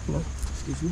Hello, excuse me.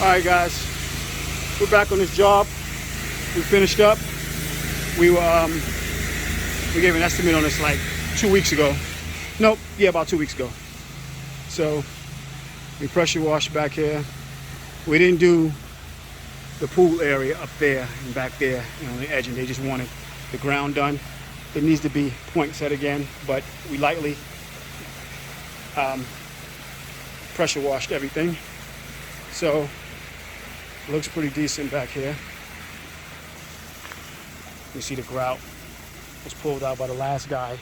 All right, guys, we're back on this job. We finished up. We gave an estimate on this like 2 weeks ago. Nope, yeah, about 2 weeks ago. So we pressure washed back here. We didn't do the pool area up there and back there, on the edge, and they just wanted the ground done. It needs to be point set again, but we lightly pressure washed everything. So it looks pretty decent back here. You see the grout was pulled out by the last guy,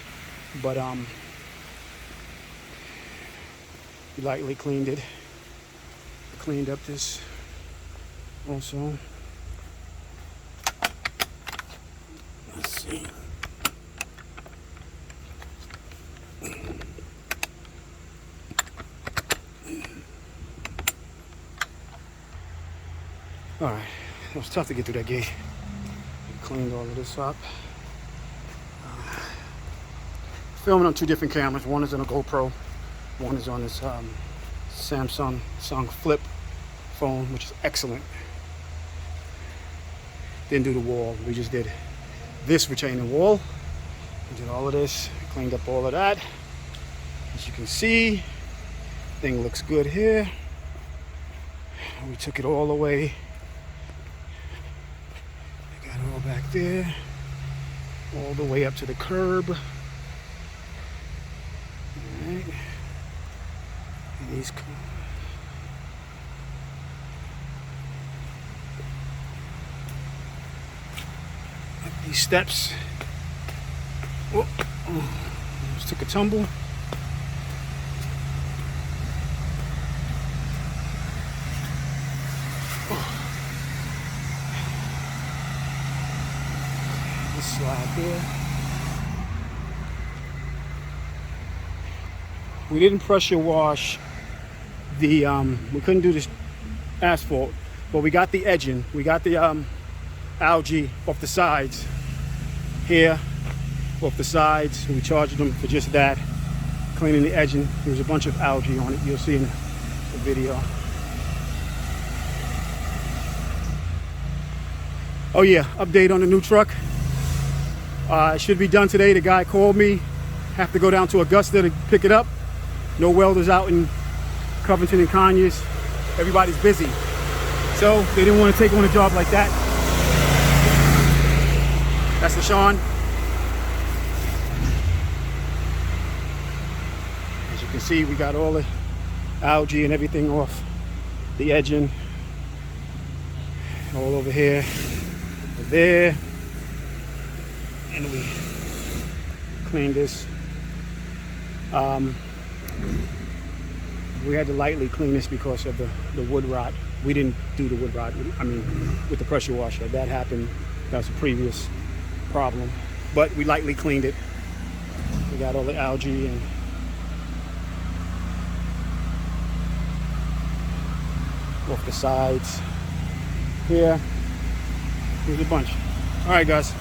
but we lightly cleaned it. Cleaned up this also. Let's see. All right, it was tough to get through that gate. Cleaned all of this up. Filming on 2 different cameras. One is on a GoPro. One is on this Samsung Flip phone, which is excellent. Didn't do the wall. We just did this retaining wall. We did all of this. Cleaned up all of that. As you can see, thing looks good here. We took it all away. All back there, all the way up to the curb. All right. And these steps. Oh, just took a tumble. Slide there. We didn't pressure wash the we couldn't do this asphalt, but we got the edging. We got the algae off the sides here, off the sides. We charged them for just that, cleaning the edging. There was a bunch of algae on it. You'll see in the video. Oh yeah, update on the new truck. It should be done today. The guy called me. Have to go down to Augusta to pick it up. No welders out in Covington and Conyers. Everybody's busy. So they didn't want to take on a job like that. That's the Sean. As you can see, we got all the algae and everything off the edging. All over here, over there. And we cleaned this. We had to lightly clean this because of the wood rot. We didn't do the wood rot, I mean, with the pressure washer. That happened, that was a previous problem. But we lightly cleaned it. We got all the algae and off the sides. Here, here's a bunch. All right, guys.